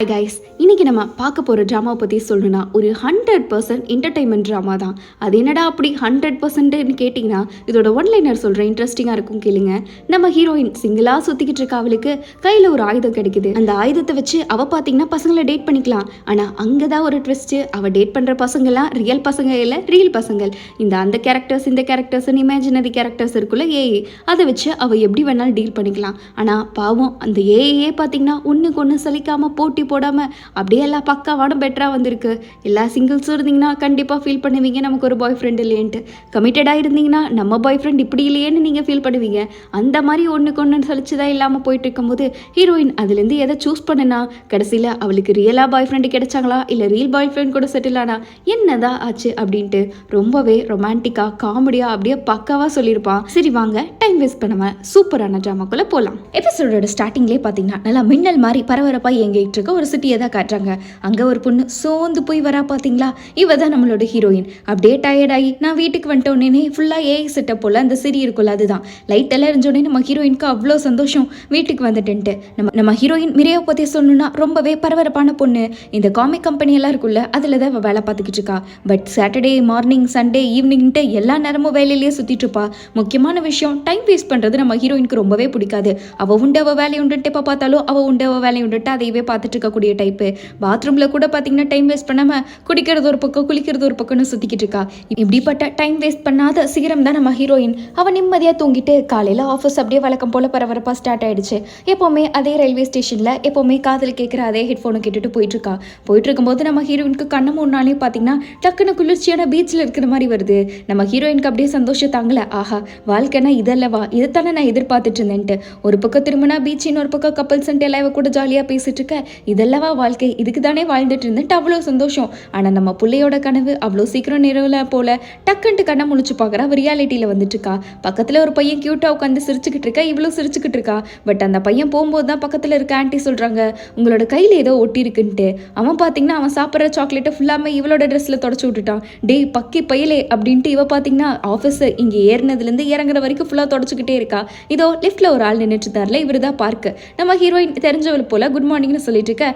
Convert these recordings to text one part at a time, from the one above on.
Hi guys, இன்னைக்கு நம்ம பார்க்க போகிற ட்ராமாவை பற்றி சொல்லணும்னா ஒரு 100% என்டர்டைன்மெண்ட் ட்ராமா தான். அது என்னடா அப்படி 100%ன்னு கேட்டிங்கன்னா இதோட ஒன்லைனர் சொல்கிறேன், இன்ட்ரெஸ்டிங்காக இருக்கும் கேளுங்க. நம்ம ஹீரோயின் சிங்கிளாக சுற்றிக்கிட்டு இருக்க அவளுக்கு கையில் ஒரு ஆயுதம் கிடைக்குது. அந்த ஆயுதத்தை வச்சு அவள் பார்த்தீங்கன்னா பசங்களை டேட் பண்ணிக்கலாம். ஆனால் அங்கே தான் ஒரு ட்விஸ்ட்டு. அவள் டேட் பண்ணுற பசங்கள்லாம் ரியல் பசங்க இல்லை, ரியல் பசங்கள். அந்த கேரக்டர்ஸ் இந்த கேரக்டர்ஸ்னு இமேஜினரி கேரக்டர்ஸ் இருக்குல்ல, ஏஐ, அதை வச்சு அவள் எப்படி வேணாலும் டீல் பண்ணிக்கலாம். ஆனால் பாவம் அந்த ஏஐயே பார்த்தீங்கன்னா ஒன்றுக்கு ஒன்று சலிக்காமல் போட்டி போடாமல் அப்படியே எல்லாம் பக்காவான பெட்டராக வந்திருக்கு. எல்லா சிங்கிள்ஸும் இருந்தீங்கன்னா கண்டிப்பாக ஃபீல் பண்ணுவீங்க நமக்கு ஒரு பாய் ஃப்ரெண்ட் இல்லையன்ட்டு. கமிட்டடாக இருந்தீங்கன்னா நம்ம பாய் ஃப்ரெண்ட் இப்படி இல்லையேன்னு நீங்கள் ஃபீல் பண்ணுவீங்க. அந்த மாதிரி ஒன்றுக்கு ஒன்று சலிச்சுதான் இல்லாமல் போயிட்டு இருக்கும்போது ஹீரோயின் அதுலேருந்து எதை சூஸ் பண்ணுனா கடைசியில் அவளுக்கு ரியலாக பாய் ஃப்ரெண்டு கிடைச்சாங்களா இல்லை ரியல் பாய் ஃப்ரெண்ட் கூட செட்டில் ஆனா என்னதான் ஆச்சு அப்படின்ட்டு ரொம்பவே ரொமான்டிக்காக காமெடியாக அப்படியே பக்காவாக சொல்லியிருப்பான். சரி வாங்க டைம் வேஸ்ட் பண்ணாமல் சூப்பரான ட்ராமாக்குள்ளே போகலாம். எபிசோடோட ஸ்டார்டிங்லேயே பார்த்தீங்கன்னா நல்லா மின்னல் மாதிரி பரபரப்பாக எங்கிட்டு இருக்க ஒரு சிட்டியை தான் காட்டுறாங்க. அங்கே ஒரு பொண்ணு சோர்ந்து போய் வரா பார்த்தீங்களா, இவ தான் நம்மளோட ஹீரோயின். அப்படியே டயர்டாகி நான் வீட்டுக்கு வந்துட்டோன்னே ஃபுல்லாக ஏஐ செட்டப் போல் அந்த சிரி இருக்குல்ல, அதுதான் லைட் எல்லாம் இருந்தோடனே நம்ம ஹீரோயினுக்கு அவ்வளோ சந்தோஷம் வீட்டுக்கு வந்துட்டுன்ட்டு. நம்ம ஹீரோயின் மிரியாவை பற்றி சொல்லணும்னா ரொம்பவே பரபரப்பான பொண்ணு. இந்த காமிக் கம்பெனி எல்லாம் இருக்குல்ல, அதில் தான் அவள் வேலை பார்த்துக்கிட்டு இருக்கா. பட் சாட்டர்டே மார்னிங் சண்டே ஈவினிங்ட்டு எல்லா நேரமும் வேலையிலேயே சுற்றிட்டு இருப்பா. முக்கியமான விஷயம் டைம் வேஸ்ட் பண்ணுறது நம்ம ஹீரோயினுக்கு ரொம்பவே பிடிக்காது. அவள் உண்டு அவள் வேலையை உண்டுட்டு எப்போ பார்த்தாலும் அவள் உண்டு அவள் வேலையை உண்டுட்டு அதையவே பார்த்துட்டு இருக்கக்கூடிய டைப்பு. பாத்ரூமில் கூட பார்த்தீங்கன்னா டைம் வேஸ்ட் பண்ணாமல் குடிக்கிறது ஒரு பக்கம் குளிக்கிறது ஒரு பக்கம்னு சுற்றிக்கிட்டு இருக்கா. இப்படிப்பட்ட டைம் வேஸ்ட் பண்ணாத சிகரம் தான் நம்ம ஹீரோயின். அவன் நிம்மதியாக தூங்கிட்டு காலையில் ஆஃபீஸ் அப்படியே வழக்கம் போல் பரபரப்பாக ஸ்டார்ட் ஆகிடுச்சு. எப்போவுமே அதே ரயில்வே ஸ்டேஷனில் எப்போவுமே காதில் கேட்குற அதே ஹெட்ஃபோனை கேட்டுட்டு போயிட்டுருக்கா. போயிட்டு இருக்கும்போது நம்ம ஹீரோயினுக்கு கண்ணு முன்னாலே பார்த்தீங்கன்னா டக்குன்னு குளிர்ச்சியான பீச்சில் இருக்கிற மாதிரி வருது. நம்ம ஹீரோயினுக்கு அப்படியே சந்தோஷம் தாங்கலை. ஆஹா, வாழ்க்கைனா இதல்லவா, இதைத்தானே நான் எதிர்பார்த்துட்டு இருந்தேன்ட்டு. ஒரு பக்கம் திரும்பினா பீச், இன்னொரு பக்கம் கப்பல்ஸ்ன்ட்டு எல்லாம் கூட ஜாலியாக பேசிட்டு இருக்க. இதல்லவா வாழ்க்கை, இதுக்கு தானே வாழ்ந்துட்டு இருந்துட்டு அவ்வளோ சந்தோஷம். ஆனால் நம்ம பிள்ளையோட கனவு அவ்வளோ சீக்கிரம் நிறவில் போல டக்குன்ட்டு கண்ணை முழிச்சு பார்க்குறா. அவள் ரியாலிட்டியில் வந்துட்டு இருக்கா. பக்கத்தில் ஒரு பையன் க்யூட்டாக உட்காந்து சிரிச்சுக்கிட்டு இருக்கா, இவ்வளோ சிரிச்சுக்கிட்டு இருக்கா. பட் அந்த பையன் போகும்போது தான் பக்கத்தில் இருக்க ஆன்ட்டி சொல்கிறாங்க, உங்களோட கையில் ஏதோ ஒட்டி இருக்குன்ட்டு. அவன் பார்த்தீங்கன்னா அவன் சாப்பிட்ற சாக்லேட்டை ஃபுல்லாமே இவளோட ட்ரெஸ்ஸில் தொடச்சி விட்டுட்டான். டேய் பக்கி பையலே அப்படின்ட்டு இவ பார்த்தீங்கன்னா ஆஃபீஸ் இங்கே ஏறினதுலேருந்து இறங்குற வரைக்கும் ஃபுல்லாக தொடச்சிக்கிட்டே இருக்கா. இதோ லிஃப்ட்டில் ஒரு ஆள் நின்றுட்டு இருந்தார்ல, இவர் தான் பார்க்கு. நம்ம ஹீரோயின் தெரிஞ்சவள் போல் குட் மார்னிங்னு சொல்லிட்டு இருக்க.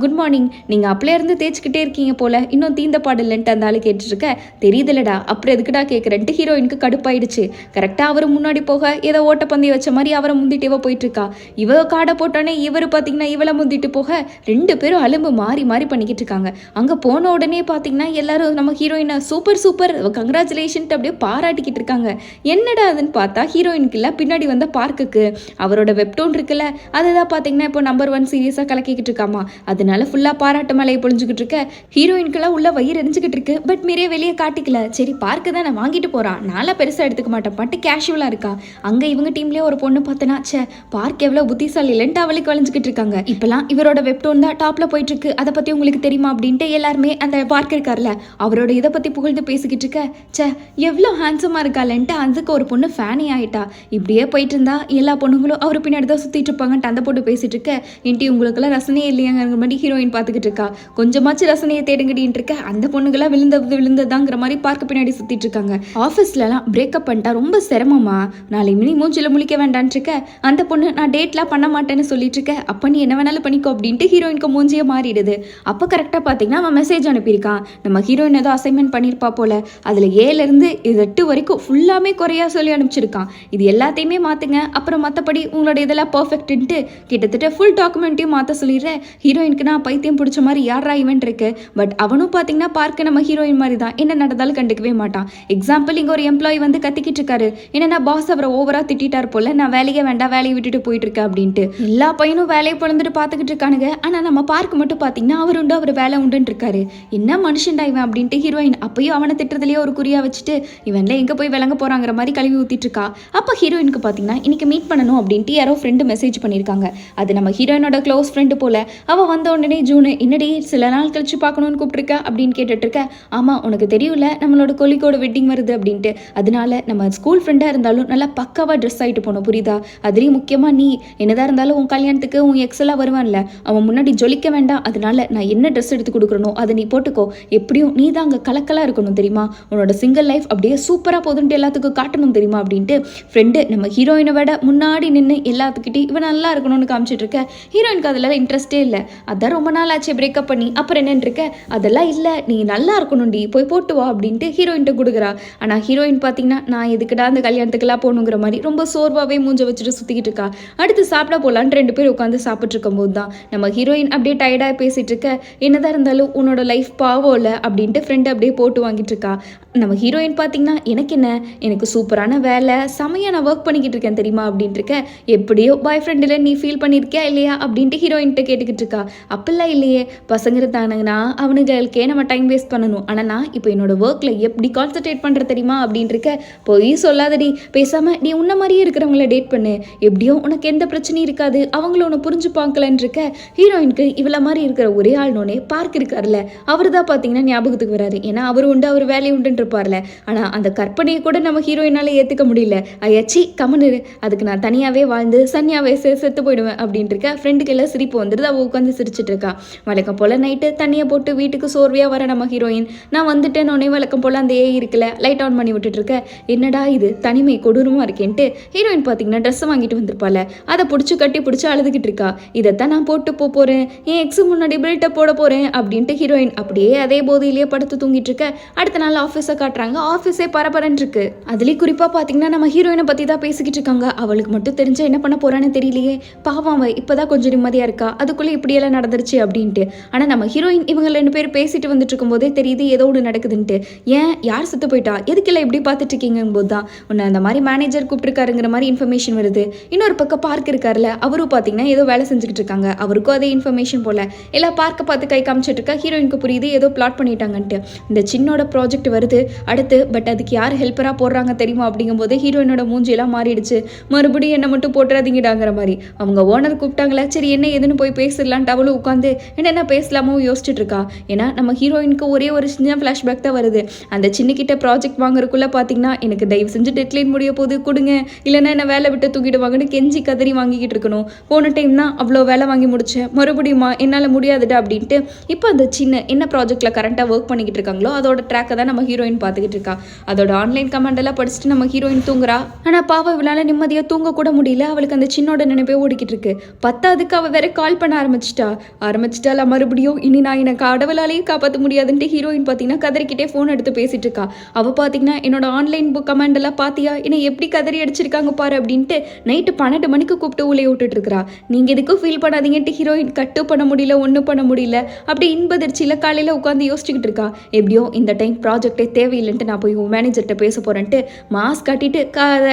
குட் மார்னிங், நீங்கள் அப்படியே இருந்து தேய்ச்சிக்கிட்டே இருக்கீங்க போல, இன்னும் தீந்த பாடு இல்லைன்ட்டு அந்த ஆள் கேட்டுருக்க. தெரியுதுலடா அப்புறம் எதுக்குடா கேட்குறேன்ட்டு ஹீரோயினுக்கு கடுப்பாயிடுச்சு. கரெக்டாக அவர் முன்னாடி போக ஏதோ ஓட்டப்பந்தயம் வச்ச மாதிரி அவரை முந்திட்டு இவ போயிட்டு இருக்கா. இவ காடை போட்டோன்னே இவர் பார்த்தீங்கன்னா இவளை முந்திட்டு போக ரெண்டு பேரும் அலும்பு மாறி மாறி பண்ணிக்கிட்டு இருக்காங்க. அங்கே போன உடனே பார்த்தீங்கன்னா எல்லாரும் நம்ம ஹீரோயினை சூப்பர் சூப்பர் கங்க்ராச்சுலேஷன்ட்டு அப்படியே பாராட்டிக்கிட்டு இருக்காங்க. என்னடா அதுன்னு பார்த்தா ஹீரோயினுக்கு இல்லை, பின்னாடி வந்த பார்க்குக்கு அவரோட வெப்டோன் இருக்குல்ல, அதுதான் பார்த்தீங்கன்னா இப்போ நம்பர் 1 சீரியஸாக கலக்கிக்கிட்டு இருக்காமா. அதனால ஃபுல்லாக பாராட்டு மலையை பொழிஞ்சுக்கிட்டு இருக்க. ஹீரோயின்கெல்லாம் உள்ள வயிறு எரிஞ்சுக்கிட்டு இருக்கு. பட் மீறே வெளியே காட்டிக்கல. சரி பார்க்க தான் நான் வாங்கிட்டு போகிறான், நான்லாம் பெருசாக எடுத்துக்க மாட்டேன் பட்டு கேஷுவலாக இருக்கா. அங்கே இவங்க டீம்லேயே ஒரு பொண்ணு பார்த்தனா, சே பார்க்க எவ்வளோ புத்திசாலி இல்லைன்ட்டு அவளுக்கு வளைஞ்சிக்கிட்டு இருக்காங்க. இப்போலாம் இவரோட வெப்டோன் தான் டாப்பில் போயிட்டு இருக்கு, அதை பற்றி உங்களுக்கு தெரியுமா அப்படின்ட்டு எல்லாருமே அந்த பார்க்க இருக்கார்ல அவரோட இதை பற்றி புகழ்ந்து பேசிக்கிட்டு இருக்க. சே எவ்வளோ ஹேண்ட்ஸமாக இருக்காளன்ட்டு அதுக்கு ஒரு பொண்ணு ஃபேனே ஆகிட்டா. இப்படியே போயிட்டு இருந்தா எல்லா பொண்ணுங்களும் அவர் பின்னாடி தான் சுற்றிட்டு இருப்பாங்கன்ட்டு அந்த பொண்ணு பேசிட்டு இருக்க. இன்ட்டி உங்களுக்கெல்லாம் ரசனையே இல்லையாங்கிற மாதிரி ஹீரோயின் பார்த்துக்கிட்டு இருக்கா. கொஞ்சமாச்சு ரசனையை தேடுங்கடின்னு இருக்க. அந்த பொண்ணுங்களாம் விழுந்ததாங்கிற மாதிரி பார்க்க பின்னாடி சுற்றிட்டு இருக்காங்க. ஆஃபீஸ்லலாம் பிரேக்கப் பண்ணிட்டா ரொம்ப சிரமமா, நாளை மினி மூஞ்சில் முழிக்க வேண்டான்னு இருக்க. அந்த பொண்ணு நான் டேட்லாம் பண்ண மாட்டேன்னு சொல்லிட்டு இருக்க. அப்போ நீ என்ன வேணாலும் பண்ணிக்கோ அப்படின்ட்டு ஹீரோயினுக்கு மூஞ்சியே மாறிடுது. அப்போ கரெக்டாக பார்த்தீங்கன்னா அவன் மெசேஜ் அனுப்பியிருக்கான். நம்ம ஹீரோயின் ஏதோ அசைன்மெண்ட் பண்ணியிருப்பா போல, அதில் 7லேருந்து 8 வரைக்கும் ஃபுல்லாமே குறையா சொல்லி அனுப்பிச்சிருக்கான். இது எல்லாத்தையுமே மாற்றுங்க, அப்புறம் மற்றபடி உங்களோட இதெல்லாம் பர்ஃபெக்ட்டுன்ட்டு கிட்டத்தட்ட ஃபுல் டாக்குமெண்ட்டையும் மாற்ற சொல்லிடுறேன். ஹீரோயினுக்கு நான் பைத்தியம் பிடிச்ச மாதிரி யாரா இவன் இருக்கு. பட் அவனும் பார்த்தீங்கன்னா பார்க்க நம்ம ஹீரோயின் மாதிரி தான், என்ன நடந்தாலும் கண்டுக்கவே மாட்டான். எக்ஸாம்பிள் இங்கே ஒரு எம்ப்ளாயி வந்து கத்திக்கிட்டு இருக்காரு, என்னன்னா பாஸ் அவரை ஓவரா திட்டார் போல, நான் வேலையே வேண்டாம் வேலையை விட்டுட்டு போயிட்டு இருக்கேன் அப்படின்ட்டு. எல்லா பையனும் வேலையை பிறந்துட்டு பார்த்துக்கிட்டு இருக்கானுங்க. ஆனால் நம்ம பார்க்க மட்டும் பார்த்தீங்கன்னா அவர் உண்டு அவர் வேலை உண்டுன்னு இருக்காரு. என்ன மனுஷன்டா இவன் அப்படின்ட்டு ஹீரோயின் அப்பயும் அவனை திட்டுறதுலேயே ஒரு குறியா வச்சுட்டு இவன்ல எங்கே போய் விளங்க போறாங்கிற மாதிரி கழுவி ஊத்திட்டு இருக்கா. அப்போ ஹீரோயினுக்கு பார்த்தீங்கன்னா இன்னைக்கு மீட் பண்ணணும் அப்படின்ட்டு யாரோ ஃப்ரெண்டு மெசேஜ் பண்ணியிருக்காங்க. அது நம்ம ஹீரோயினோட க்ளோஸ் ஃப்ரெண்டு போல. அவள் வந்த உடனே ஜூனு என்னடி சில நாள் கழிச்சு பார்க்கணும்னு கூப்பிட்டுருக்க அப்படின்னு கேட்டுட்டு இருக்க. ஆமாம் உனக்கு தெரியல நம்மளோட கொலிக்கோட வெட்டிங் வருது அப்படின்ட்டு, அதனால நம்ம ஸ்கூல் ஃப்ரெண்டாக இருந்தாலும் நல்லா பக்காவாக ட்ரெஸ் ஆகிட்டு போனோம் புரியுதா. அதுலேயும் முக்கியமாக நீ என்னதான் இருந்தாலும் உன் கல்யாணத்துக்கு உன் எக்ஸெல்லாம் வருவான்ல, அவன் முன்னாடி ஜொலிக்க வேண்டாம். அதனால நான் என்ன ட்ரெஸ் எடுத்து கொடுக்குறனோ அதை நீ போட்டுக்கோ. எப்படியும் நீ தான் அங்கே கலக்கலாக இருக்கணும் தெரியுமா, உன்னோட சிங்கிள் லைஃப் அப்படியே சூப்பராக போதுன்ட்டு எல்லாத்துக்கும் காட்டணும் தெரியுமா அப்படின்ட்டு ஃப்ரெண்டு நம்ம ஹீரோயினை விட முன்னாடி நின்று எல்லாத்துக்கிட்டே இவன் நல்லா இருக்கணும்னு காமிச்சிட்டு இருக்க. ஹீரோயினுக்கு அதில் இன்ட்ரெஸ்டே இல்லை, அதான் ரொம்ப நாள் ஆச்சு பிரேக்கப் பண்ணி, அப்புறம் என்னன்னு இருக்க, அதெல்லாம் இல்லை நீ நல்லா இருக்கணும்டி போய் போட்டு வா அப்படின்ட்டு ஹீரோயின்ட்ட கொடுக்குறா. ஆனால் ஹீரோயின் பார்த்தீங்கன்னா நான் எதுக்குடா அந்த கல்யாணத்துக்கெல்லாம் போகணுங்கிற மாதிரி ரொம்ப சோர்வாகவே மூஞ்ச வச்சுட்டு சுற்றிக்கிட்டு இருக்கா. அடுத்து சாப்பிட போகலான்னு 2 பேர் உட்காந்து சாப்பிட்டு இருக்கும்போது தான் நம்ம ஹீரோயின் அப்படியே டயர்டாக பேசிகிட்டு இருக்க. என்னதான் இருந்தாலும் உன்னோட லைஃப் பாவம் இல்லை அப்படின்ட்டு ஃப்ரெண்டு அப்படியே போட்டு வாங்கிட்டு இருக்கா. நம்ம ஹீரோயின் பார்த்தீங்கன்னா எனக்கு என்ன, எனக்கு சூப்பரான வேலை செமையாக நான் ஒர்க் பண்ணிக்கிட்டு இருக்கேன் தெரியுமா அப்படின்ட்டு இருக்க. எப்படியோ பாய் ஃப்ரெண்டில் நீ ஃபீல் பண்ணியிருக்கியா இல்லையா அப்படின்ட்டு ஹீரோயின்கிட்ட கேட்டுக்கிட்டு இருக்கா. அப்பெல்லாம் இல்லையே, பசங்க இருந்தானுங்கன்னா அவனுங்களுக்கே நம்ம டைம் வேஸ்ட் பண்ணணும், ஆனால் நான் இப்போ என்னோட ஒர்க்கில் எப்படி கான்சன்ட்ரேட் பண்ணுற தெரியுமா அப்படின்ட்டு இருக்க. போய் சொல்லாதடி, பேசாமல் நீ உன்ன மாதிரியே இருக்கிறவங்கள டேட் பண்ணு, எப்படியோ உனக்கு எந்த பிரச்சனையும் இருக்காது, அவங்கள உன்னை புரிஞ்சு பார்க்கலன்னு இருக்க. ஹீரோயினுக்கு இவ்வளோ மாதிரி இருக்கிற ஒரே ஆள்னோடனே பார்க் இருக்கார்ல, அவர் தான் பார்த்தீங்கன்னா ஞாபகத்துக்கு வராரு. ஏன்னா அவர் உண்டு, அவர் வேலையை உண்டுன்னு இருப்பார்ல. ஆனால் அந்த கற்பனையை கூட நம்ம ஹீரோயினால ஏற்றுக்க முடியல. ஐயாச்சி கம்மனு, அதுக்கு நான் தனியாகவே வாழ்ந்து சன்னியாவே செத்து போயிடுவேன் அப்படின்ட்டு இருக்க. ஃப்ரெண்டுக்கு எல்லாம் சிரிப்பு வந்துடுது. அவள் உட்காந்து சிரிச்சிட்டு இருக்கா. வழக்கம் போல் நைட்டு தண்ணியை போட்டு வீட்டுக்கு சோர்வையாக வர நம்ம ஹீரோயின் நான் வந்துட்டேன் உடனே வழக்கம் போல் அந்த இருக்குல்ல லைட் ஆன் பண்ணி விட்டுட்டு இருக்க. என்னடா இது தனிமை கொடூரமாக இருக்கேன்ட்டு ஹீரோயின் பார்த்தீங்கன்னா ட்ரெஸ் வாங்கிட்டு வந்திருப்பாள், அதை பிடிச்சி கட்டி பிடிச்சி அழுதுகிட்டு இருக்கா. இதைத்தான் நான் போட்டு போகிறேன், என் எக்ஸு முன்னாடி பில்ட்டை போட போகிறேன் அப்படின்ட்டு ஹீரோயின் அப்படியே அதே போதையிலேயே படுத்து தூங்கிட்டு இருக்க. அடுத்த நாள் ஆஃபீஸை காட்டுறாங்க. ஆஃபீஸே பரபரன்னு இருக்கு. அதுலேயும் குறிப்பாக பார்த்தீங்கன்னா நம்ம ஹீரோயினை பற்றி தான் பேசிக்கிட்டு இருக்காங்க. அவளுக்கு மட்டும் தெரிஞ்சா என்ன பண்ண போறான்னு தெரியலையே, பாவம் அவள் இப்போதான் கொஞ்சம் நிம்மதியாக இருக்கா, அதுக்குள்ளே இப்படியெல்லாம் நடந்துருச்சு அப்படின்ட்டு. ஆனால் நம்ம ஹீரோயின் இவங்க 2 பேர் பேசிட்டு வந்துட்டு இருக்கும்போதே தெரியுது ஏதோ ஒன்று நடக்குதுன்ட்டு. ஏன் யார் செத்து போயிட்டா, எதுக்கெல்லாம் எப்படி பார்த்துட்டு இருக்கீங்கும் போது தான் உன்னை அந்த மாதிரி மேனேஜர் கூப்பிட்டுருக்காருங்கிற மாதிரி இன்ஃபர்மேஷன் வருது. இன்னொரு பக்கம் பார்க் இருக்காருல்ல, அவரும் பார்த்தீங்கன்னா ஏதோ வேலை செஞ்சுக்கிட்டு இருக்காங்க. அவருக்கும் அதே இன்ஃபர்மேஷன் போல எல்லாம் பார்க்க பார்த்து கை காமிச்சிட்டு இருக்கா. ஹீரோயினுக்கு புரியுது ஏதோ பிளாட் பண்ணிட்டாங்கன்ட்டு. இந்த சின்னோட ப்ராஜெக்ட் வருது அடுத்து, பட் அதுக்கு யார் ஹெல்ப்பராக போடுறாங்க தெரியுமா அப்படிங்கும்போது ஹீரோயினோட மூஞ்சியெல்லாம் மாறிடுச்சு. மறுபடியும் என்ன மட்டும் போட்டுறாதீங்கடாங்கிற மாதிரி அவங்க ஓனர் கூப்பிட்டாங்களா, சரி என்ன எதுன்னு போய் பேசிடலான்ட்டு அவளும் உட்காந்து என்னென்ன பேசலாமோ யோசிச்சுட்டு இருக்கா. ஏன்னா நம்ம ஹீரோயினுக்கு ஒரே ஒரு சின்ன ஃப்ளாஷ்பேக் தான் வருது. அந்த சின்னக்கிட்ட ப்ராஜெக்ட் வாங்குறதுக்குள்ளே பார்த்தீங்கன்னா எனக்கு தயவு செஞ்சு டெட்லைன் முடிய போது கொடுங்க, இல்லைன்னா என்ன வேலை விட்டு தூக்கிடுவாங்கன்னு கெஞ்சி கதறி வாங்கிக்கிட்டு இருக்கணும். போன டைம் தான் அவ்வளோ வேலை வாங்கி முடிச்சேன், மறுபடியுமா என்னால் முடியாதுடா அப்படின்ட்டு. இப்போ அந்த சின்ன என்ன ப்ராஜெக்டில் கரண்ட்டாக ஒர்க் பண்ணிக்கிட்டு இருக்காங்களோ அதோட ட்ராக்கை தான் நம்ம ஹீரோயின் பார்த்துக்கிட்டு இருக்கா. அதோட ஆன்லைன் கமெண்ட் எல்லாம் படிச்சுட்டு நம்ம ஹீரோயின் தூங்குறா. ஆனால் பாவம் இவளால் நிம்மதியாக தூங்க கூட முடியல. அவளுக்கு அந்த சின்னோட நினைப்பே ஓடிக்கிட்டு இருக்கு. பத்தாவதுக்கு அவள் வேற கால் பண்ண ஆரம்பிச்சிட்டால மறுபடியும் இனி நான் எனக்கு கடவுளாலேயே காப்பாற்ற முடியாதுன்ட்டு ஹீரோயின் பார்த்தீங்கன்னா கதறிக்கிட்டே ஃபோன் எடுத்து பேசிட்டு இருக்கா. அவள் பார்த்தீங்கன்னா என்னோட ஆன்லைன் புக் கமெண்ட் எல்லாம் பார்த்தியா, என்னை எப்படி கதறி அடிச்சிருக்காங்க பாரு அப்படின்ட்டு நைட்டு 12 மணிக்கு கூப்பிட்டு ஊழே விட்டுட்டு இருக்கிறா. நீங்கள் எதுக்கும் ஃபீல் பண்ணாதீங்கன்ட்டு ஹீரோயின் கட்டு பண்ண முடியல, ஒன்றும் பண்ண முடியல. அப்படி இன்பதிர்ச்சியில் காலையில் உட்காந்து யோசிச்சுக்கிட்டு இருக்கா. எப்படியோ இந்த டைம் ப்ராஜெக்டே தேவையில்லைன்ட்டு நான் போய் மேனேஜர்கிட்ட பேச போகிறேன்ட்டு மாஸ்க் கட்டிட்டு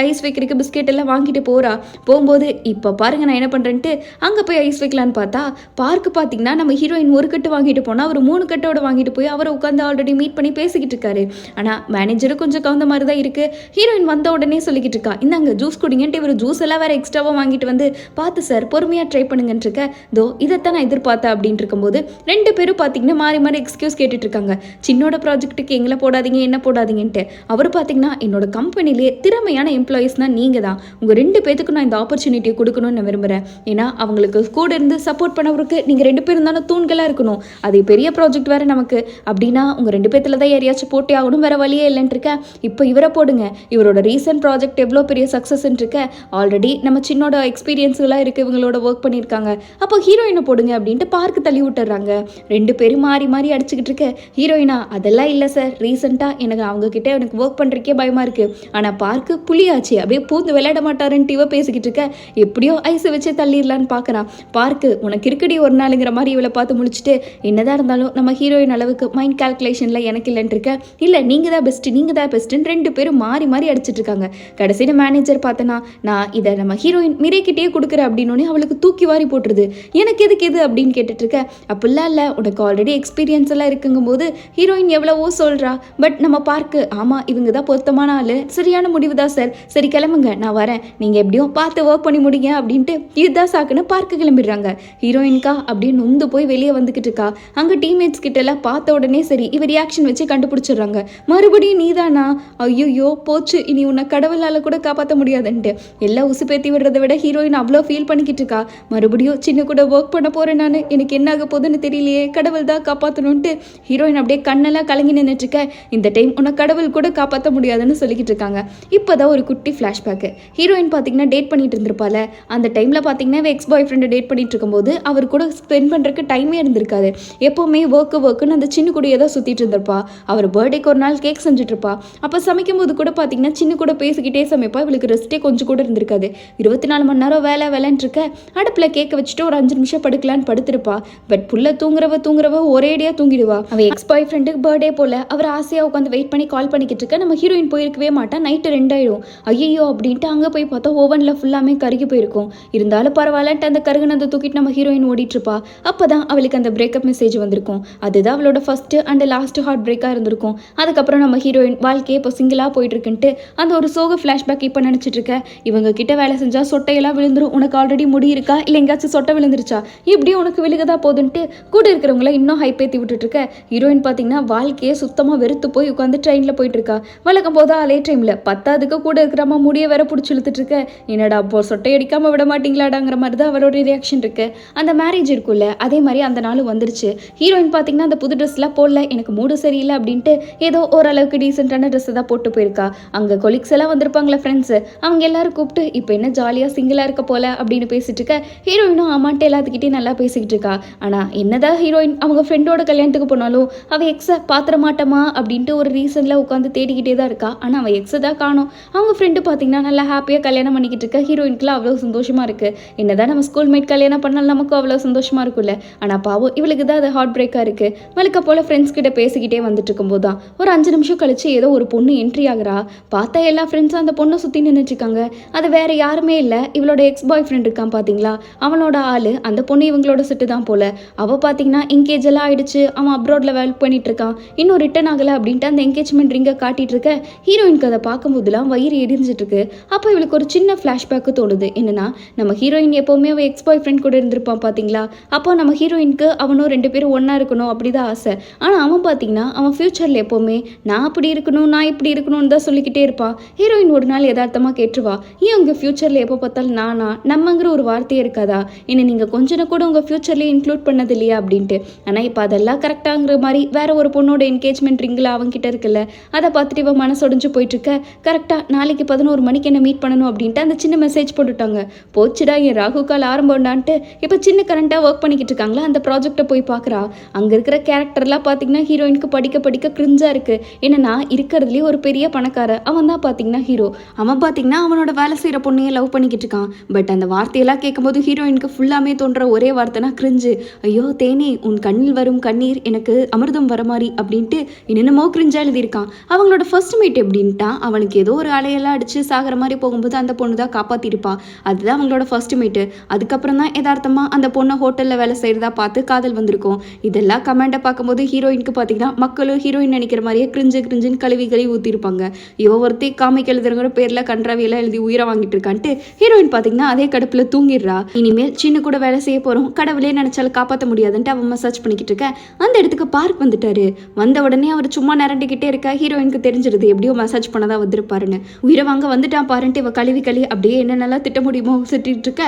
ஐஸ் வைக்கிறதுக்கு பிஸ்கெட் எல்லாம் வாங்கிட்டு போகிறா. போகும்போது இப்போ பாருங்க நான் என்ன பண்ணுறேன்ட்டு அங்கே போய் ஐஸ் வைக்கலான்னு பார்த்தா பார்க்கு பார்த்தீங்கன்னா நம்ம ஹீரோயின் ஒரு கட்டு வாங்கிட்டு போனால் அவர் 3 கட்டோட வாங்கிட்டு போய் அவரை உட்காந்து ஆல்ரெடி மீட் பண்ணி பேசிக்கிட்டு இருக்காரு. ஆனால் மேனேஜரும் கொஞ்சம் கவுந்த மாதிரி தான் இருக்குது. ஹீரோயின் வந்த உடனே சொல்லிக்கிட்டு இருக்கா, இந்தாங்க ஜூஸ் குடிங்கன்ட்டு இவர் ஜூஸ் எல்லாம் வேறு எக்ஸ்ட்ராவாக வாங்கிட்டு வந்து பார்த்து சார் பொறுமையாக ட்ரை பண்ணுங்கன்னு இருக்க. தோ இதைத்தான் நான் எதிர்பார்த்தேன் அப்படின்ட்டு இருக்கும்போது 2 பேரும் பார்த்தீங்கன்னா மாறி மாறி எக்ஸ்கியூஸ் கேட்டுட்டு இருக்காங்க. சின்னோட ப்ராஜெக்ட்டுக்கு எங்களை போடாதீங்க என்ன போடாதீங்கன்ட்டு. அவர் பார்த்தீங்கன்னா என்னோட கம்பெனிலே திறமையான எம்ப்ளாயீஸ்னால் நீங்கள் தான், உங்கள் 2 பேத்துக்கும் நான் இந்த ஆப்பர்ச்சுனிட்டியை கொடுக்கணும்னு நான் விரும்புகிறேன். ஏன்னா அவங்களுக்கு கூட இருந்து சப்போர்ட் பண்ணவருக்கு நீங்கள் 2 பேரும் தானே தூண்களாக இருக்கணும். அது பெரிய ப்ராஜெக்ட் வேறு நமக்கு அப்படின்னா உங்கள் 2 பேத்துல தான் யாரையாச்சும் போட்டி ஆகணும், வேறு வழியே இல்லைன்னு இருக்க. இப்போ இவரை போடுங்க, இவரோட ரீசன்ட் ப்ராஜெக்ட் எவ்வளோ பெரிய சக்ஸஸ்ன்னு இருக்க. ஆல்ரெடி நம்ம சின்னோட எக்ஸ்பீரியன்ஸ்லாம் இருக்குது, இவங்களோட ஒர்க் பண்ணியிருக்காங்க. அப்போ ஹீரோயினை போடுங்க அப்படின்ட்டு பார்க்கு தள்ளி விட்டுறாங்க. 2 பேரும் மாறி மாறி அடிச்சுக்கிட்டு இருக்க. ஹீரோயினா அதெல்லாம் இல்லை சார், ரீசெண்டாக எனக்கு அவங்கக்கிட்ட எனக்கு ஒர்க் பண்ணுறக்கே பயமாக இருக்குது. ஆனால் பார்க்கு புளியாச்சு அப்படியே பூந்து விளையாட மாட்டாருன்ட்டு இவ பேசிக்கிட்டு இருக்க. எப்படியோ ஐஸை வச்சு தள்ளிடலான்னு பார்க்குறான். பார்க்கு உனக்கு இருக்கடி ஒரு நாளுங்கிற மாதிரி இவளை பார்த்து முடிச்சுட்டு என்னதான் இருந்தாலும் நம்ம ஹீரோயின் அளவுக்கு மைண்ட் கால்குலேஷனில் எனக்கு இல்லைன்னு இருக்க. இல்லை நீங்கள் தான் பெஸ்ட்டு, நீங்கள் தான் பெஸ்ட்டுன்னு 2 பேரும் மாறி மாறி அடிச்சிட்டு இருக்காங்க. கடைசியில் மேனேஜர் பார்த்தனா நான் இதை நம்ம ஹீரோயின் மிரேக்கிட்டே கொடுக்குறேன் அப்படின்னோடனே அவளுக்கு தூக்கி வாரி போட்டுருது. எனக்கு எதுக்கு இது அப்படின்னு கேட்டுட்டு இருக்க. அப்படிலாம் இல்லை, உனக்கு ஆல்ரெடி எக்ஸ்பீரியன்ஸ் எல்லாம் இருக்குங்கும் போது ஹீரோயின் எவ்வளவோ சொல்கிறா. பட் நம்ம பார்க்கு ஆமாம் இவங்க தான் பொருத்தமான ஆள், சரியான முடிவு தான் சார், சரி கிளம்புங்க நான் வரேன், நீங்கள் எப்படியும் பார்த்து ஒர்க் பண்ணி முடிங்க அப்படின்ட்டு இதுதான் சாக்குன்னு பார்க்க கிளம்பிடுறாங்க. ஹீரோயின்கா அப்படியே நொந்து போய் வெளியே வந்துக்கிட்டு இருக்கா. அங்கே டீம்மேட்ஸ் கிட்ட எல்லாம் பார்த்த உடனே சரி இவ ரியாக்ஷன் வச்சு கண்டுபிடிச்சிடுறாங்க. மறுபடியும் நீதானா, ஐயோ போச்சு, இனி உன்னை கடவுளால் கூட காப்பாற்ற முடியாதுன்ட்டு எல்லாம் உசுப்பேத்தி விடுறதை விட ஹீரோயின் அவ்வளோ ஃபீல் பண்ணிக்கிட்டு இருக்கா. மறுபடியும் சின்ன கூட ஒர்க் பண்ண போகிறேன் நான், எனக்கு என்ன ஆக போகுதுன்னு தெரியலையே, கடவுள் தான் காப்பாற்றணுன்ட்டு ஹீரோயின் அப்படியே கண்ணெல்லாம் கலங்கி நின்றுட்டு இருக்க. இந்த டைம் உன்னை கடவுள் கூட காப்பாற்ற முடியாதுன்னு சொல்லிக்கிட்டு இருக்காங்க. இப்போதான் ஒரு குட்டி ஃப்ளாஷ்பேக்கு. ஹீரோயின் பார்த்தீங்கன்னா டேட் பண்ணிட்டு இருந்திருப்பால, அந்த டைமில் பார்த்தீங்கன்னா எக்ஸ் பாய் ஃப்ரெண்டை டேட் பண்ணிட்டு இருக்கும்போது அவர் கூட ஸ்பெண்ட் பண்ணுறதுக்கு டைமே இருந்திருக்காது. எப்போவுமே ஒர்க்குன்னு அந்த சின்ன கூடயே தான் சுற்றிட்டு இருந்திருப்பா. அவர் பர்த்டேக்கு ஒரு நாள் கேக் செஞ்சுட்ருப்பா. அப்போ சமைக்கும் போது கூட பார்த்தீங்கன்னா சின்ன கூட பேசிக்கிட்டே சமைப்பா. இவளுக்கு ரெஸ்ட்டே கொஞ்சம் கூட இருந்திருக்காது. 24 மணி நேரம் வேலைன்னு இருக்க அடுப்பில் கேட்க வச்சுட்டு ஒரு 5 நிமிஷம் படுக்கலான்னு படுத்திருப்பா. பட் புள்ள தூங்குறவ ஒரேடியாக தூங்கிடுவா. அவள் எக்ஸ் பாய் ஃப்ரெண்டுக்கு பர்த்டே போல் அவர் ஆசையாக உட்காந்து வெயிட் பண்ணி கால் பண்ணிக்கிட்டு இருக்க. நம்ம ஹீரோயின் போயிருக்கவே மாட்டா. நைட்டு 2 ஆயிடும். ஐயோ அப்படின்ட்டு அங்கே போய் பார்த்தா ஓவனில் ஃபுல்லாமே கருகி போயிருக்கும். இருந்தாலும் பரவாயில்லன்ட்டு அந்த கருகுனதை தூக்கிட்டு நம்ம ஹீரோயின் ஓடிட்டுருப்பா. அப்போ தான் அவளுக்கு அந்த பிரேக்கப் மெசேஜ் வந்திருக்கும். அதுதான் அவளோட ஃபஸ்ட்டு அண்ட் லாஸ்ட் ஹார்ட் பிரேக்காக இருந்திருக்கும். அதுக்கப்புறம் நம்ம ஹீரோயின் வாழ்க்கையை இப்போ சிங்கிளாக போயிட்டு இருக்குன்ட்டு அந்த ஒரு சோக ஃப்ளாஷ்பேக் இப்போ நினச்சிட்டு இருக்க. இவங்க கிட்ட வேலை செஞ்சால் சொட்டையெல்லாம் விழுந்துரும். உனக்கு ஆல்ரெடி முடி இருக்கா இல்லை எங்கேயாச்சும் சொட்டை விழுந்துருச்சா, இப்படியும் உனக்கு விழுகதா போதுன்ட்டு கூட இருக்கிறவங்கள இன்னும் ஹைப்பேற்றி விட்டுட்டு இருக்க. ஹீரோயின் பார்த்தீங்கன்னா வாழ்க்கையை சுத்தமாக வெறுத்து போய் உட்காந்து ட்ரெயினில் போயிட்டு இருக்கா. வழக்கம் போது அலே டைமில் பத்தாவதுக்கு கூட இருக்கிறமா முடிய வேற பிடிச்சி இழுத்துட்டு இருக்க. என்னடா அப்போ சொட்டை அடிக்காமல் விட மாட்டீங்களாடாங்கிற மாதிரி தான் அவரோட ரியாக்ஷன் இருக்கு. அந்த மேரேஜ் இருக்குல்ல, அதே மாதிரி அந்த நாளும் வந்துருச்சு. ஹீரோயின் பார்த்தீங்கன்னா அந்த புது ட்ரெஸ்லாம் போடல, எனக்கு மூடு சரியில்லை அப்படின்ட்டு ஏதோ ஓரளவுக்கு டீசெண்டான ட்ரெஸ் தான் போட்டு போயிருக்கா. அங்கே கொலிக்ஸ் எல்லாம் வந்திருப்பாங்களே ஃப்ரெண்ட்ஸு, அவங்க எல்லாரும் கூப்பிட்டு இப்போ என்ன ஜாலியாக சிங்கிளாக இருக்க போல அப்படின்னு பேசிட்டு இருக்க. ஹீரோயினும் ஆமான்ட்டு எல்லாத்துக்கிட்டே நல்லா பேசிக்கிட்டு இருக்கா. ஆனால் என்னதான் ஹீரோயின் அவங்க ஃப்ரெண்டோட கல்யாணத்துக்கு போனாலும் அவள் எக்ஸை பாத்திர மாட்டோமா அப்படின்ட்டு ஒரு ரீசனில் உட்காந்து தேடிக்கிட்டே தான் இருக்கா. ஆனால் அவள் எக்ஸை தான் காணும். அவங்க ஃப்ரெண்டு பார்த்தீங்கன்னா நல்லா ஹாப்பியாக கல்யாணம் பண்ணிக்கிட்டு இருக்க. ஹீரோயினுக்குலாம் அவ்வளோ சந்தோஷமாக இருக்குது. என்னதான் நம்ம ஸ்கூல் மேட் கல்யாணம் பண்ணாலும் நமக்கும் அவ்வளோ சந்தோஷமாக இருக்கும்ல. ஆனால் பாவம் இவளுக்கு தான் அது ஹார்ட் பிரேக்காக இருக்குது. வழக்க போல் ஃப்ரெண்ட்ஸ் கிட்ட பேசிக்கிட்டே வந்துட்டு இருக்கும்போது தான் ஒரு 5 நிமிஷம் கழிச்சு ஏதோ ஒரு பொண்ணு என்ட்ரி ஆகுறா. பார்த்தா எல்லா ஃப்ரெண்ட்ஸும் அந்த பொண்ணை சுற்றி நின்றுட்டுருக்காங்க. அது வேற யாருமே இல்லை, இவளோட எக்ஸ் பாய் ஃப்ரெண்ட் இருக்கான் பார்த்தீங்களா, அவனோட ஆள். அந்த பொண்ணு இவங்களோட செட்டு தான் போல. அவள் பார்த்தீங்கன்னா என்கேஜ் எல்லாம் ஆயிடுச்சு. அவன் அப்ராட்ல ஒர்க் பண்ணிட்டு இருக்கான். இன்னும் ரிட்டர்ன் ஆகலை அப்படின்ட்டு அந்த என்கேஜ்மெண்ட் ரிங்கை காட்டிட்டு இருக்க. ஹீரோயினுக்கு அதை பார்க்கும்போதுலாம் வயிறு எரிஞ்சிட்டு இருக்கு. அப்போ இவளுக்கு ஒரு சின்ன ஃப்ளாஷ்பேக்கு தோணுது. என்னன்னா நம்ம ஹீரோயின் எப்போவுமே அவள் எக்ஸ் பாய் ஃப்ரெண்ட் கூட இருந்திருப்பான் பார்த்தீங்களா. அப்போ நம்ம ஹீரோயினுக்கு அவனும் 2 பேரும் ஒன்றா இருக்கணும் அப்படிதான் ஆசை. ஆனால் அவன் பார்த்தீங்கன்னா அவன் ஃப்யூச்சரில் எப்போவுமே நான் அப்படி இருக்கணும் நான் இப்படி இருக்கணும்னு தான் சொல்லிக்கிட்டே இருப்பான். ஹீரோயின் ஒரு நாள் யதார்த்தமாக கேட்டுருவா, ஏன் உங்கள் ஃப்யூச்சரில் எப்போ பார்த்தாலும் நானா நம்மங்கிற ஒரு வார்த்தையே இருக்காதா, என்ன நீங்கள் கொஞ்சம் கூட உங்கள் ஃப்யூச்சர்லேயே இன்க்ளூட் பண்ணது இல்லையா அப்படின்ட்டு. ஆனால் இப்போ அதெல்லாம் கரெக்டாங்கிற மாதிரி வேற ஒரு பொண்ணோட என்கேஜ்மெண்ட் ரிங்கில் அவங்ககிட்ட இருக்குல்ல, அதை பார்த்துட்டு இவன் மனசொடைஞ்சு போயிட்டுருக்க. கரெக்டாக நாளைக்கு 11 மணிக்கு என்ன மீட் பண்ணணும் அப்படின்ட்டு அந்த சின்ன மெசேஜ் போட்டுட்டாங்க. போச்சுடா என் ராகு கால் ஆரம்பம்டான்ட்டு இப்போ சின்ன கரண்ட்டாக ஒர்க் பண்ணிக்கிட்டு இருக்காங்களா. அந்த ப்ராஜெக்டை போய் பார்க்குறா. அங்கே இருக்கிற கேரக்டர்லாம் பார்த்தீங்கன்னா ஹீரோயினுக்கு படிக்க கிரிஞ்சாக இருக்குது. என்னன்னா இருக்கிறதுலேயே ஒரு பெரிய பணக்காரன் அவன் தான் பார்த்தீங்கன்னா ஹீரோ. அவன் பார்த்தீங்கன்னா அவனோட வேலை செய்கிற பொண்ணையே லவ் பண்ணிக்கிட்டு இருக்கான். பட் அந்த வார்த்தையெல்லாம் கேட்கும்போது ஹீரோயினுக்கு ஃபுல்லாமே தோன்ற ஒரே வார்த்தைனா கிரிஞ்சு. ஐயோ தேனே உன் கண்ணில் வரும் கண்ணீர் எனக்கு அமிர்தம் வர மாதிரி அப்படின்ட்டு என்னென்னமோ கிரிஞ்சா எழுதியிருக்கான். அவங்களோட ஃபர்ஸ்ட் மீட் எப்படின்ட்டா அவனுக்கு ஏதோ ஒரு அலையெல்லாம் அடிச்சு சாகிற மாதிரி போகும்போது அந்த பொண்ணு தான் காப்பாற்றிருப்பா. அதுதான் அவங்களோட ஃபர்ஸ்ட் மீட்டு. அதுக்கப்புறம் தான் யதார்த்தமாக அந்த பொண்ணை ஹோட்டலில் வேலை செய்கிறதா பார்த்து காதல் வந்திருக்கும். இதெல்லாம் கமெண்ட்டை பார்க்கும்போது ஹீரோயினுக்கு பார்த்தீங்கன்னா மக்களும் ஹீரோயின் நினைக்கிற மாதிரியே கிரிஞ்சுன்னு கழுவி ஊற்றிருப்பாங்க. இவ ஒருத்தி காமிக் எழுதுறங்கிற பேரில் கன்றாவியெல்லாம் எழுதி உயிரை வாங்கிட்டு இருக்கான்ட்டு ஹீரோயின் பார்த்தீங்கன்னா அதே கடுப்பில் தூங்கிடுறா. இனிமேல் சின்ன கூட வேலை செய்ய போகிறோம், கடவுளே நினைச்சாலும் காப்பாற்ற முடியாதுன்ட்டு அவன் மசாஜ் பண்ணிக்கிட்டு இருக்க. அந்த இடத்துக்கு பார்க் வந்துட்டாரு. வந்த உடனே அவர் சும்மா நிரண்டிக்கிட்டே இருக்க. ஹீரோயினுக்கு தெரிஞ்சிருது எப்படியோ மசாஜ் பண்ணதான் வந்திருப்பாருன்னு. உயிரை வாங்க வந்துட்டான் பாருன்ட்டு இவ கழுவி அப்படியே என்னென்னலாம் திட்ட முடியுமோ சுட்டிட்டு இருக்க.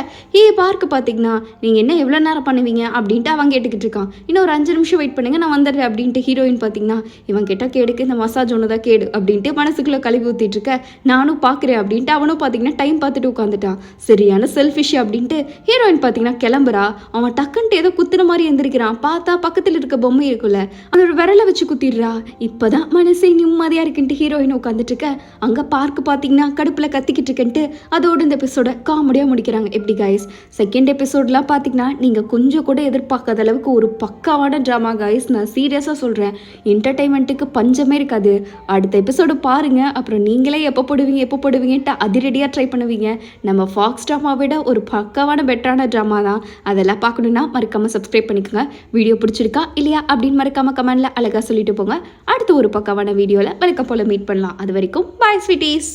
பார்க்க பார்த்தீங்கன்னா நீங்கள் என்ன எவ்வளோ நேரம் பண்ணுவீங்க அப்படின்ட்டு அவன் கேட்டுக்கிட்டு இருக்கான். இன்னும் ஒரு 5 நிமிஷம் வெயிட் பண்ணுங்க நான் வந்துடுறேன் அப்படின்ட்டு ஹீரோயின் பார்த்தீங்கன்னா இவன் கேட்ட கேடுக்கு இந்த மசாஜ் ஒன்று தான் கேடு அப்படின்ட்டு மனசுக்குள்ளே கழுவி ஊற்றிட்டு இருக்க. நானும் பார்க்குறேன் அப்படின்ட்டு அவனும் பார்த்தீங்கன்னா டைம் பார்த்துட்டு உட்காந்துட்டான். சரியான செல்ஃபிஷ் அப்படின்ட்டு ஹீரோயின் பார்த்தீங்கன்னா கிளம்புறா. அவன் டக்குன்ட்டு ஏதோ குத்துற மாதிரி எந்திரிக்கிறான். பார்த்தா பக்கத்தில் இருக்க பொம்மை இருக்குல்ல, அதோட விரலை வச்சு குத்திடுறா. இப்போதான் மனசே நிம்மதியாக இருக்குன்ட்டு ஹீரோயின் உட்காந்துட்டு இருக்க. அங்கே பார்க்க பார்த்தீங்கன்னா கடுப்பில் கத்திக்கிட்டு இருக்கன்ட்டு அதோட இந்த எபிசோட காமெடியாக முடிக்கிறாங்க. எப்படி கைஸ் செகண்ட் எபிசோட்லாம் பார்த்தீங்கன்னா நீங்கள் கொஞ்சம் கூட எதிர்பார்க்காத அளவுக்கு ஒரு பக்காவான ட்ராமா கைஸ். நான் சீரியஸாக சொல்கிறேன், என்டர்டைன்மெண்ட்டுக்கு பஞ்சமே இருக்காது. அடுத்த எபிசோடு பாருங்க, அப்புறம் நீங்களே எப்போ போடுவீங்கன்ட்டு அதிரடியாக ட்ரை பண்ணுவீங்க. நம்ம ஃபாக்ஸ் ட்ராமா விட ஒரு பக்காவான பெட்டரான ட்ராமா தான். அதெல்லாம் பார்க்கணுன்னா மறக்காமல் சப்ஸ்கிரைப் பண்ணிக்கோங்க. வீடியோ பிடிச்சிருக்கா இல்லையா அப்படின்னு மறக்காமல் கமெண்ட்ல அழகாக சொல்லிட்டு போங்க. அடுத்து ஒரு பக்காவான வீடியோவில் வழக்கம் போல் மீட் பண்ணலாம். அது வரைக்கும் பாய் ஸ்வீட்டீஸ்.